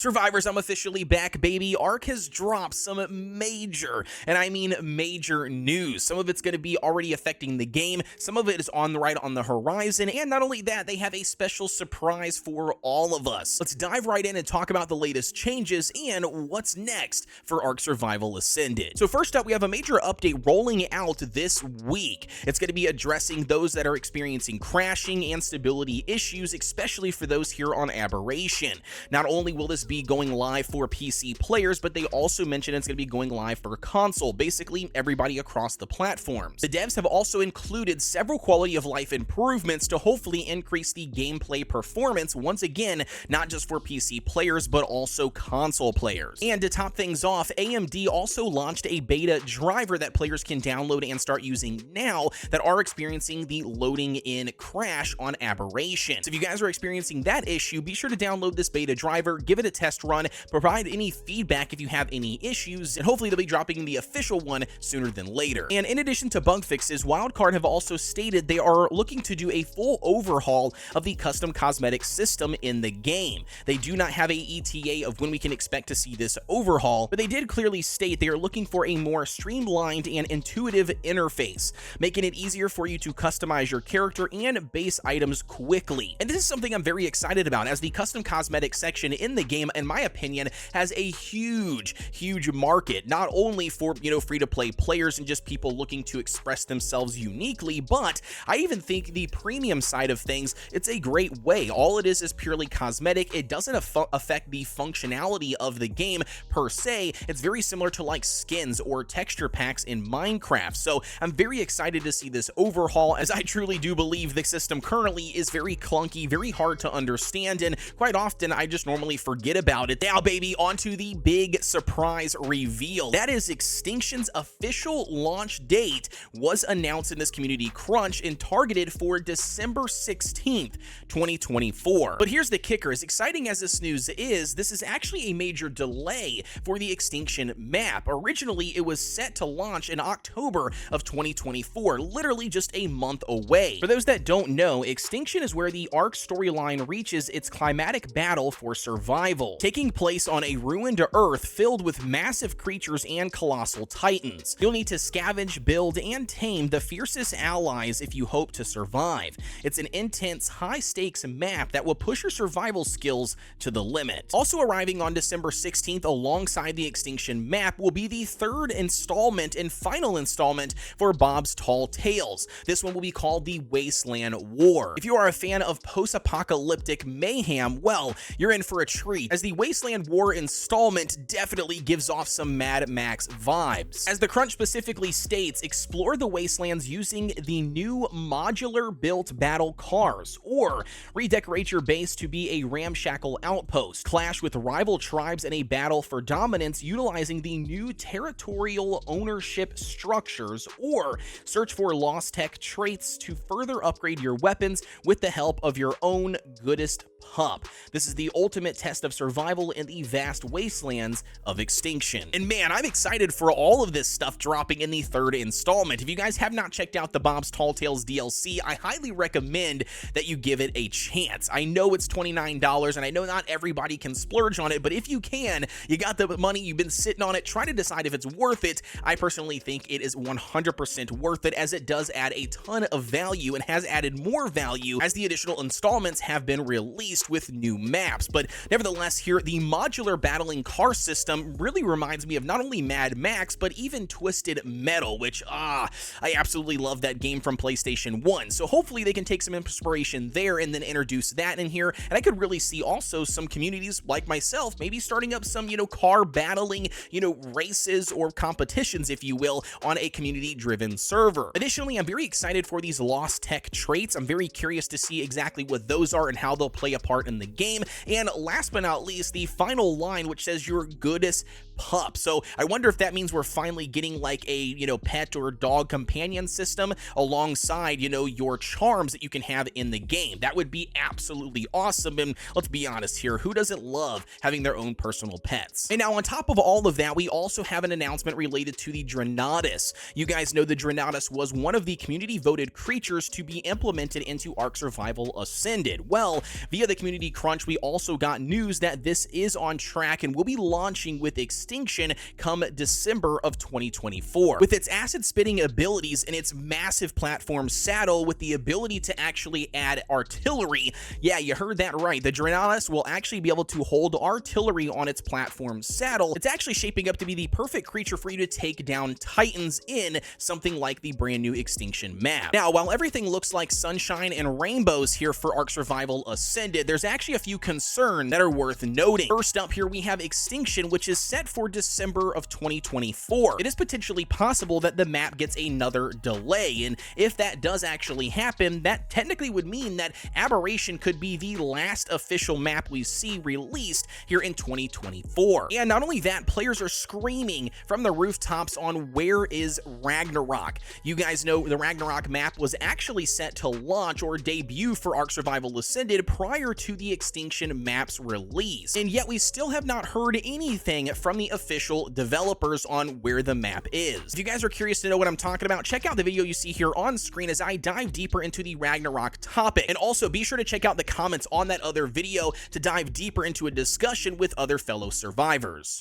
Survivors, I'm officially back, baby. Ark has dropped some major, and I mean major news. Some of it's going to be already affecting the game. Some of it is on the horizon. And not only that, they have a special surprise for all of us. Let's dive right in and talk about the latest changes and what's next for Ark Survival Ascended. So first up, we have a major update rolling out this week. It's going to be addressing those that are experiencing crashing and stability issues, especially for those here on Aberration. Not only will this be going live for PC players, but they also mentioned it's going to be going live for console, basically everybody across the platforms. The devs have also included several quality of life improvements to hopefully increase the gameplay performance, once again, not just for PC players, but also console players. And to top things off, AMD also launched a beta driver that players can download and start using now that are experiencing the loading in crash on Aberration. So if you guys are experiencing that issue, be sure to download this beta driver, give it a test run, provide any feedback if you have any issues, and hopefully they'll be dropping the official one sooner than later. And in addition to bug fixes, Wildcard have also stated they are looking to do a full overhaul of the custom cosmetic system in the game. They do not have a ETA of when we can expect to see this overhaul, but they did clearly state they are looking for a more streamlined and intuitive interface, making it easier for you to customize your character and base items quickly. And this is something I'm very excited about, as the custom cosmetic section in the game, in my opinion, has a huge market, not only for, free-to-play players and just people looking to express themselves uniquely, but I even think the premium side of things, it's a great way. All it is purely cosmetic. It doesn't affect the functionality of the game per se. It's very similar to like skins or texture packs in Minecraft. So I'm very excited to see this overhaul, as I truly do believe the system currently is very clunky, very hard to understand, and quite often I just normally forget about it. Now, baby, onto the big surprise reveal. That is Extinction's official launch date was announced in this community crunch and targeted for December 16th, 2024. But here's the kicker. As exciting as this news is, this is actually a major delay for the Extinction map. Originally, it was set to launch in October of 2024, literally just a month away. For those that don't know, Extinction is where the Ark storyline reaches its climatic battle for survival, taking place on a ruined Earth filled with massive creatures and colossal titans. You'll need to scavenge, build, and tame the fiercest allies if you hope to survive. It's an intense, high-stakes map that will push your survival skills to the limit. Also arriving on December 16th alongside the Extinction map will be the third installment and final installment for Bob's Tall Tales. This one will be called the Wasteland War. If you are a fan of post-apocalyptic mayhem, well, you're in for a treat, as the Wasteland War installment definitely gives off some Mad Max vibes. As the crunch specifically states, explore the wastelands using the new modular built battle cars, or redecorate your base to be a ramshackle outpost, clash with rival tribes in a battle for dominance utilizing the new territorial ownership structures, or search for lost tech traits to further upgrade your weapons with the help of your own goodest pup. This is the ultimate test of survival in the vast wastelands of Extinction. And man, I'm excited for all of this stuff dropping in the third installment. If you guys have not checked out the Bob's Tall Tales DLC, I highly recommend that you give it a chance. I know it's $29, and I know not everybody can splurge on it, but if you can, you got the money, you've been sitting on it, try to decide if it's worth it. I personally think it is 100% worth it, as it does add a ton of value and has added more value as the additional installments have been released with new maps. But nevertheless, here, the modular battling car system really reminds me of not only Mad Max, but even Twisted Metal, which, I absolutely love that game from PlayStation 1. So hopefully they can take some inspiration there and then introduce that in here. And I could really see also some communities like myself maybe starting up some, car battling, races or competitions, if you will, on a community-driven server. Additionally, I'm very excited for these lost tech traits. I'm very curious to see exactly what those are and how they'll play a part in the game. And last but not least, the final line, which says your goodest pup. So I wonder if that means we're finally getting like a, pet or dog companion system alongside, your charms that you can have in the game. That would be absolutely awesome. And let's be honest here, who doesn't love having their own personal pets? And now on top of all of that, we also have an announcement related to the Drenatus. You guys know the Drenatus was one of the community voted creatures to be implemented into Ark Survival Ascended. Well, via the community crunch, we also got news that that this is on track and will be launching with Extinction come December of 2024. With its acid-spitting abilities and its massive platform saddle with the ability to actually add artillery, yeah, you heard that right, the Drenalis will actually be able to hold artillery on its platform saddle. It's actually shaping up to be the perfect creature for you to take down Titans in something like the brand new Extinction map. Now, while everything looks like sunshine and rainbows here for Ark Survival Ascended, there's actually a few concerns that are worth noting. First up here, we have Extinction, which is set for December of 2024. It is potentially possible that the map gets another delay, and if that does actually happen, that technically would mean that Aberration could be the last official map we see released here in 2024. And not only that, players are screaming from the rooftops on where is Ragnarok. You guys know the Ragnarok map was actually set to launch or debut for Ark Survival Ascended prior to the Extinction map's release, and yet we still have not heard anything from the official developers on where the map is. If you guys are curious to know what I'm talking about, check out the video you see here on screen as I dive deeper into the Ragnarok topic, and also be sure to check out the comments on that other video to dive deeper into a discussion with other fellow survivors.